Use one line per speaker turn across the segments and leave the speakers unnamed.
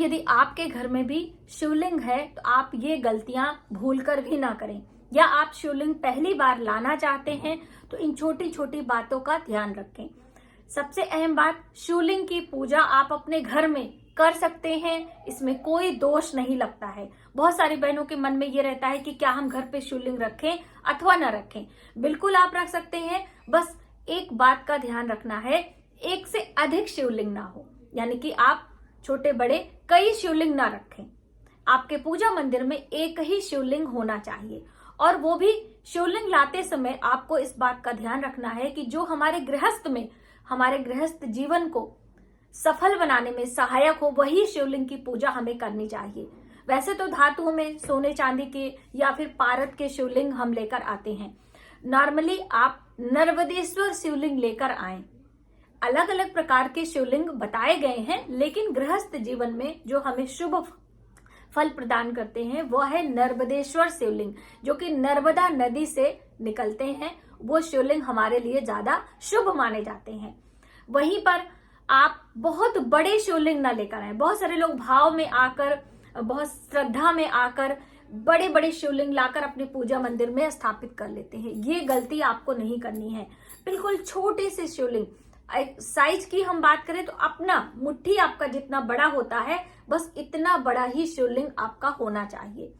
यदि आपके घर में भी शिवलिंग है तो आप ये गलतियां भूलकर भी ना करें, या आप शिवलिंग पहली बार लाना चाहते हैं तो इन छोटी छोटी बातों का ध्यान रखें। सबसे अहम बात, शिवलिंग की पूजा आप अपने घर में कर सकते हैं, इसमें कोई दोष नहीं लगता है। बहुत सारी बहनों के मन में ये रहता है कि क्या हम घर पे शिवलिंग रखें अथवा न रखें। बिल्कुल आप रख सकते हैं, बस एक बात का ध्यान रखना है, एक से अधिक शिवलिंग ना हो, यानी कि आप छोटे बड़े कई शिवलिंग ना रखें। आपके पूजा मंदिर में एक ही शिवलिंग होना चाहिए, और वो भी शिवलिंग लाते समय आपको इस बात का ध्यान रखना है कि जो हमारे गृहस्थ जीवन को सफल बनाने में सहायक हो, वही शिवलिंग की पूजा हमें करनी चाहिए। वैसे तो धातुओं में सोने चांदी के या फिर पारद के शिवलिंग हम लेकर आते हैं। नॉर्मली आप नर्मदेश्वर शिवलिंग लेकर आएं। अलग अलग प्रकार के शिवलिंग बताए गए हैं, लेकिन गृहस्थ जीवन में जो हमें शुभ फल प्रदान करते हैं वो है नर्मदेश्वर शिवलिंग, जो कि नर्मदा नदी से निकलते हैं। वो शिवलिंग हमारे लिए ज्यादा शुभ माने जाते हैं। वहीं पर आप बहुत बड़े शिवलिंग ना लेकर आए। बहुत सारे लोग भाव में आकर, बहुत श्रद्धा में आकर बड़े बड़े शिवलिंग लाकर अपने पूजा मंदिर में स्थापित कर लेते हैं। ये गलती आपको नहीं करनी है। बिल्कुल छोटे से शिवलिंग, साइज की हम बात करें तो अपना मुट्ठी आपका जितना बड़ा होता है, बस इतना बड़ा ही शिवलिंग आपका होना चाहिए।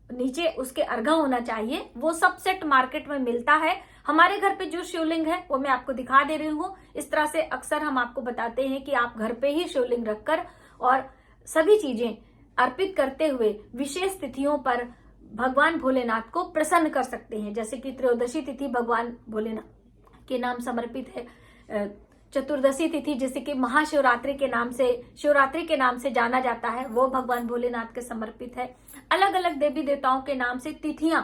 नीचे उसके अर्घा होना चाहिए। वो सब सेट मार्केट में मिलता है। हमारे घर पे जो शिवलिंग है वो मैं आपको दिखा दे रही हूँ। इस तरह से अक्सर हम आपको बताते हैं कि आप घर पे ही शिवलिंग रखकर और सभी चीजें अर्पित करते हुए विशेष तिथियों पर भगवान भोलेनाथ को प्रसन्न कर सकते हैं। जैसे कि त्रयोदशी तिथि भगवान भोलेनाथ के नाम समर्पित है। चतुर्दशी तिथि जिसे कि महाशिवरात्रि के नाम से, शिवरात्रि के नाम से जाना जाता है, वो भगवान भोलेनाथ के समर्पित है। अलग अलग देवी देवताओं के नाम से तिथियां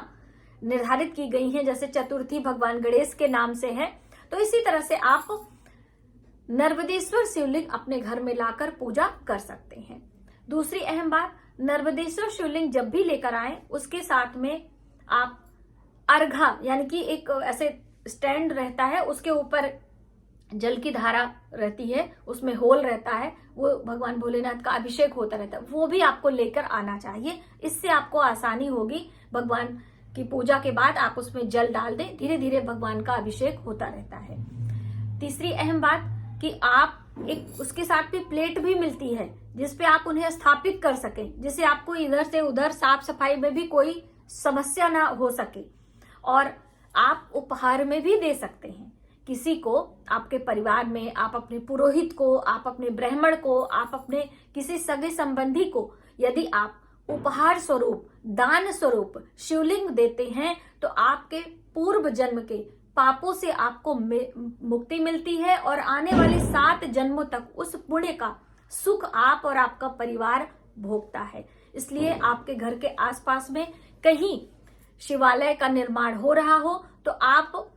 निर्धारित की गई हैं, जैसे चतुर्थी भगवान गणेश के नाम से है। तो इसी तरह से आप नर्मदेश्वर शिवलिंग अपने घर में लाकर पूजा कर सकते हैं। दूसरी अहम बात, नर्मदेश्वर शिवलिंग जब भी लेकर आए उसके साथ में आप अर्घा, यानी कि एक ऐसे स्टैंड रहता है, उसके ऊपर जल की धारा रहती है, उसमें होल रहता है, वो भगवान भोलेनाथ का अभिषेक होता रहता है, वो भी आपको लेकर आना चाहिए। इससे आपको आसानी होगी। भगवान की पूजा के बाद आप उसमें जल डाल दें, धीरे धीरे भगवान का अभिषेक होता रहता है। तीसरी अहम बात कि आप एक उसके साथ भी प्लेट भी मिलती है जिसपे आप उन्हें स्थापित कर सकें, जिससे आपको इधर से उधर साफ सफाई में भी कोई समस्या ना हो सके। और आप उपहार में भी दे सकते हैं किसी को, आपके परिवार में, आप अपने पुरोहित को, आप अपने ब्राह्मण को, आप अपने किसी सगे संबंधी को यदि आप उपहार स्वरूप, दान स्वरूप शिवलिंग देते हैं तो आपके पूर्व जन्म के पापों से आपको मुक्ति मिलती है और आने वाले 7 जन्मों तक उस पुण्य का सुख आप और आपका परिवार भोगता है। इसलिए आपके घर के आसपास में कहीं शिवालय का निर्माण हो रहा हो तो आप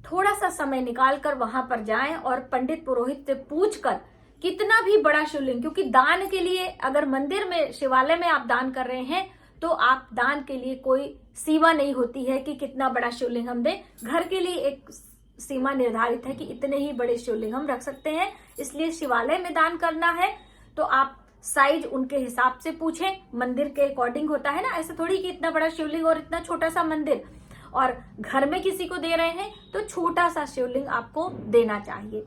थोड़ा सा समय निकालकर वहां पर जाएं और पंडित पुरोहित से पूछकर कितना भी बड़ा शिवलिंग, क्योंकि दान के लिए अगर मंदिर में, शिवालय में आप दान कर रहे हैं तो आप दान के लिए कोई सीमा नहीं होती है कि कितना बड़ा शिवलिंग हम दें। घर के लिए एक सीमा निर्धारित है कि इतने ही बड़े शिवलिंग हम रख सकते हैं। इसलिए शिवालय में दान करना है तो आप साइज उनके हिसाब से पूछें, मंदिर के अकॉर्डिंग होता है ना, ऐसे थोड़ी कि इतना बड़ा शिवलिंग और इतना छोटा सा मंदिर। और घर में किसी को दे रहे हैं तो छोटा सा शिवलिंग आपको देना चाहिए।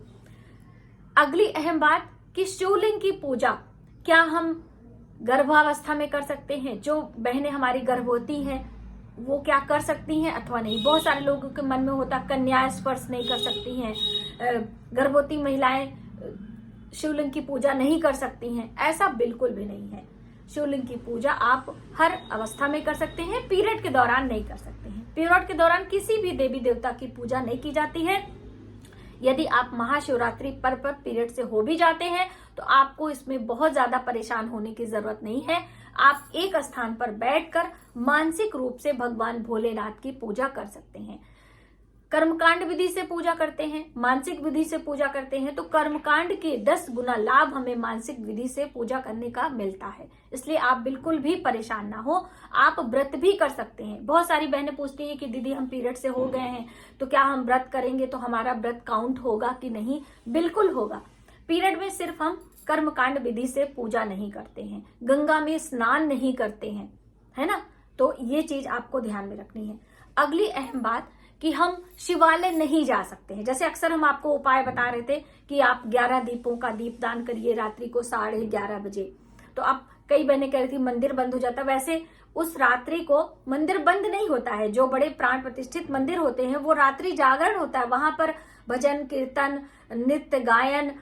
अगली अहम बात कि शिवलिंग की पूजा क्या हम गर्भावस्था में कर सकते हैं? जो बहनें हमारी गर्भवती हैं वो क्या कर सकती हैं अथवा नहीं? बहुत सारे लोगों के मन में होता कन्याएं स्पर्श नहीं कर सकती हैं, गर्भवती महिलाएं शिवलिंग की पूजा नहीं कर सकती हैं। ऐसा बिल्कुल भी नहीं है। शिवलिंग की पूजा आप हर अवस्था में कर सकते हैं, पीरियड के दौरान नहीं कर सकते हैं। पीरियड के दौरान किसी भी देवी देवता की पूजा नहीं की जाती है। यदि आप महाशिवरात्रि पर्व पर पीरियड से हो भी जाते हैं तो आपको इसमें बहुत ज्यादा परेशान होने की जरूरत नहीं है। आप एक स्थान पर बैठकर मानसिक रूप से भगवान भोलेनाथ की पूजा कर सकते हैं। कर्मकांड विधि से पूजा करते हैं, मानसिक विधि से पूजा करते हैं, तो कर्मकांड के 10 गुना लाभ हमें मानसिक विधि से पूजा करने का मिलता है। इसलिए आप बिल्कुल भी परेशान ना हो। आप व्रत भी कर सकते हैं। बहुत सारी बहनें पूछती हैं कि दीदी हम पीरियड से हो गए हैं तो क्या हम व्रत करेंगे तो हमारा व्रत काउंट होगा कि नहीं? बिल्कुल होगा। पीरियड में सिर्फ हम कर्मकांड विधि से पूजा नहीं करते हैं, गंगा में स्नान नहीं करते हैं, है ना। तो ये चीज आपको ध्यान में रखनी है। अगली अहम बात कि हम शिवालय नहीं जा सकते हैं। जैसे अक्सर हम आपको उपाय बता रहे थे कि आप 11 दीपों का दीपदान करिए रात्रि को 11:30 बजे। तो आप कई बहनें कह रही थी मंदिर बंद हो जाता, वैसे उस रात्रि को मंदिर बंद नहीं होता है। जो बड़े प्राण प्रतिष्ठित मंदिर होते हैं वो रात्रि जागरण होता है, वहां पर भजन कीर्तन नृत्य गायन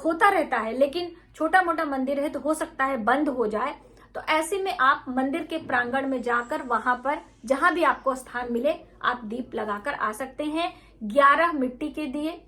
होता रहता है। लेकिन छोटा मोटा मंदिर है तो हो सकता है बंद हो जाए। तो ऐसे में आप मंदिर के प्रांगण में जाकर वहां पर जहां भी आपको स्थान मिले आप दीप लगाकर आ सकते हैं। 11 मिट्टी के दिए,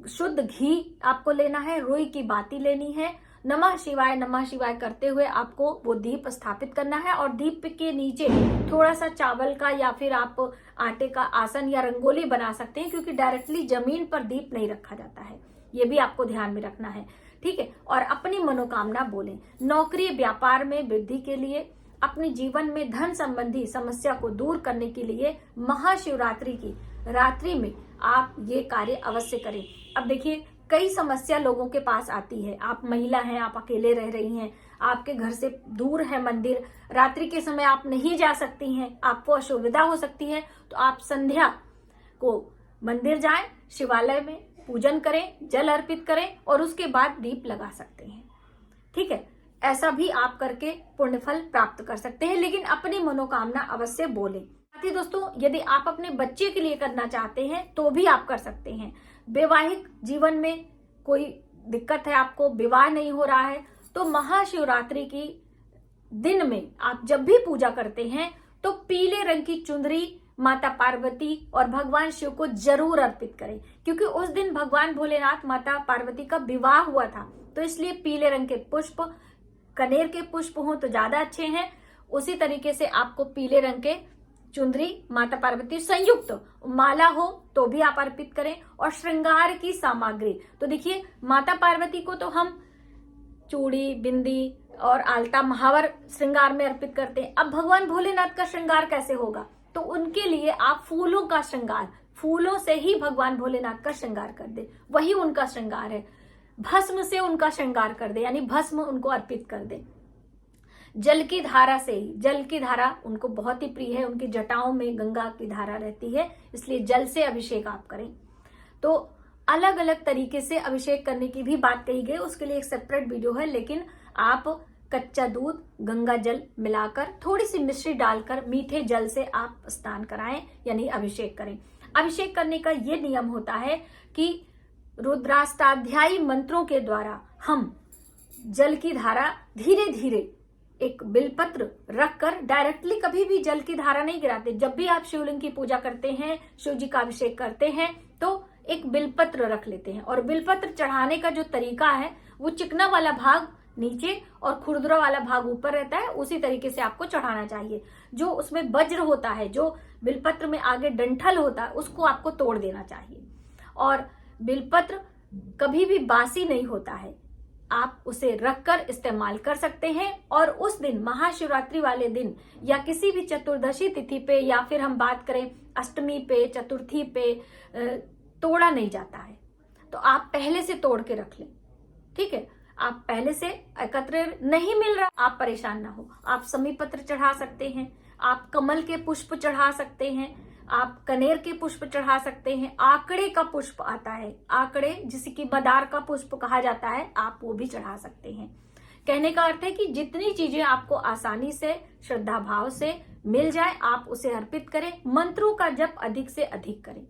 शुद्ध घी आपको लेना है, रुई की बाती लेनी है, नमः शिवाय करते हुए आपको वो दीप स्थापित करना है। और दीप के नीचे थोड़ा सा चावल का या फिर आप आटे का आसन या रंगोली बना सकते हैं, क्योंकि डायरेक्टली जमीन पर दीप नहीं रखा जाता है। ये भी आपको ध्यान में रखना है, ठीक है। और अपनी मनोकामना बोलें। नौकरी व्यापार में वृद्धि के लिए, अपने जीवन में धन संबंधी समस्या को दूर करने के लिए महाशिवरात्रि की रात्रि में आप ये कार्य अवश्य करें। अब देखिए कई समस्या लोगों के पास आती है। आप महिला हैं, आप अकेले रह रही हैं, आपके घर से दूर है मंदिर, रात्रि के समय आप नहीं जा सकती हैं, आपको असुविधा हो सकती है। तो आप संध्या को मंदिर जाएं, शिवालय में पूजन करें, जल अर्पित करें और उसके बाद दीप लगा सकते हैं, ठीक है। ऐसा भी आप करके पुण्य फल प्राप्त कर सकते हैं, लेकिन अपनी मनोकामना अवश्य बोलें। साथ ही दोस्तों यदि आप अपने बच्चे के लिए करना चाहते हैं तो भी आप कर सकते हैं। वैवाहिक जीवन में कोई दिक्कत है, आपको विवाह नहीं हो रहा है, तो महाशिवरात्रि की दिन में आप जब भी पूजा करते हैं तो पीले रंग की चुंदरी माता पार्वती और भगवान शिव को जरूर अर्पित करें, क्योंकि उस दिन भगवान भोलेनाथ माता पार्वती का विवाह हुआ था। तो इसलिए पीले रंग के पुष्प, कनेर के पुष्प हो तो ज्यादा अच्छे हैं। उसी तरीके से आपको पीले रंग के चुंदरी माता पार्वती संयुक्त माला हो तो भी आप अर्पित करें। और श्रृंगार की सामग्री, तो देखिए माता पार्वती को तो हम चूड़ी बिंदी और आलता महावर श्रृंगार में अर्पित करते हैं। अब भगवान भोलेनाथ का श्रृंगार कैसे होगा, तो उनके लिए आप फूलों का श्रृंगार, फूलों से ही भगवान भोलेनाथ का श्रृंगार कर दे, वही उनका श्रृंगार है। भस्म से उनका श्रृंगार कर दे, यानी भस्म उनको अर्पित कर दे। जल की धारा से ही, जल की धारा उनको बहुत ही प्रिय है, उनकी जटाओं में गंगा की धारा रहती है, इसलिए जल से अभिषेक आप करें। तो अलग अलग तरीके से अभिषेक करने की भी बात कही गई, उसके लिए एक सेपरेट वीडियो है। लेकिन आप कच्चा दूध गंगा जल मिलाकर थोड़ी सी मिश्री डालकर मीठे जल से आप स्नान कराएं, यानी अभिषेक करें। अभिषेक करने का ये नियम होता है कि रुद्राष्टाध्यायी मंत्रों के द्वारा हम जल की धारा धीरे धीरे एक बिलपत्र रखकर, डायरेक्टली कभी भी जल की धारा नहीं गिराते। जब भी आप शिवलिंग की पूजा करते हैं, शिव जी का अभिषेक करते हैं, तो एक बिलपत्र रख लेते हैं। और बिलपत्र चढ़ाने का जो तरीका है वो चिकना वाला भाग नीचे और खुरदुरा वाला भाग ऊपर रहता है, उसी तरीके से आपको चढ़ाना चाहिए। जो उसमें वज्र होता है, जो बिलपत्र में आगे डंठल होता है, उसको आपको तोड़ देना चाहिए। और बिलपत्र कभी भी बासी नहीं होता है, आप उसे रखकर इस्तेमाल कर सकते हैं। और उस दिन महाशिवरात्रि वाले दिन या किसी भी चतुर्दशी तिथि पे, या फिर हम बात करें अष्टमी पे, चतुर्थी पे, तोड़ा नहीं जाता है। तो आप पहले से तोड़ के रख लें, ठीक है। आप पहले से एकत्र नहीं मिल रहा, आप परेशान ना हो, आप समी पत्र चढ़ा सकते हैं, आप कमल के पुष्प चढ़ा सकते हैं, आप कनेर के पुष्प चढ़ा सकते हैं, आकड़े का पुष्प आता है, आकड़े जिसे कि मदार का पुष्प कहा जाता है, आप वो भी चढ़ा सकते हैं। कहने का अर्थ है कि जितनी चीजें आपको आसानी से श्रद्धा भाव से मिल जाए आप उसे अर्पित करें। मंत्रों का जप अधिक से अधिक करें,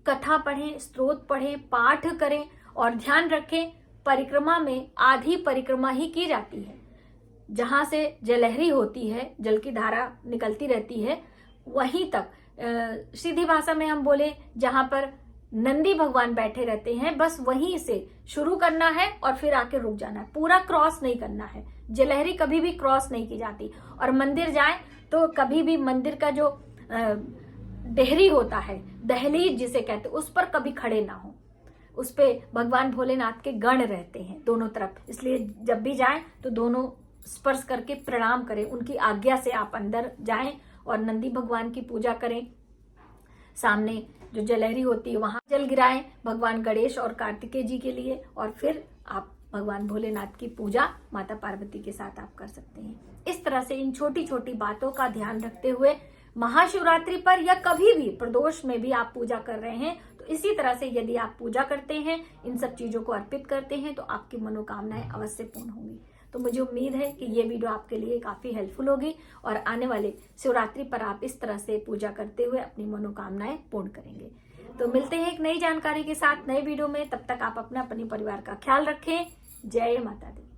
कथा पढ़ें, स्तोत्र पढ़ें, पाठ करें। और ध्यान रखें परिक्रमा में आधी परिक्रमा ही की जाती है, जहां से जलहरी होती है, जल की धारा निकलती रहती है, वहीं तक सीधी भाषा में हम बोले जहां पर नंदी भगवान बैठे रहते हैं, बस वहीं से शुरू करना है और फिर आके रुक जाना है, पूरा क्रॉस नहीं करना है। जलहरी कभी भी क्रॉस नहीं की जाती। और मंदिर जाएं तो कभी भी मंदिर का जो देहरी होता है, दहलीज जिसे कहते हैं, उस पर कभी खड़े ना हो। उस पे भगवान भोलेनाथ के गण रहते हैं दोनों तरफ, इसलिए जब भी जाएं तो दोनों स्पर्श करके प्रणाम करें, उनकी आज्ञा से आप अंदर जाएं और नंदी भगवान की पूजा करें। सामने जो जलहरी होती है वहां जल गिराएं भगवान गणेश और कार्तिकेय जी के लिए, और फिर आप भगवान भोलेनाथ की पूजा माता पार्वती के साथ आप कर सकते हैं। इस तरह से इन छोटी छोटी बातों का ध्यान रखते हुए महाशिवरात्रि पर या कभी भी प्रदोष में भी आप पूजा कर रहे हैं तो इसी तरह से यदि आप पूजा करते हैं, इन सब चीजों को अर्पित करते हैं, तो आपकी मनोकामनाएं अवश्य पूर्ण होंगी। तो मुझे उम्मीद है कि ये वीडियो आपके लिए काफी हेल्पफुल होगी और आने वाले शिवरात्रि पर आप इस तरह से पूजा करते हुए अपनी मनोकामनाएं पूर्ण करेंगे। तो मिलते हैं एक नई जानकारी के साथ नए वीडियो में। तब तक आप अपने परिवार का ख्याल रखें। जय माता दी।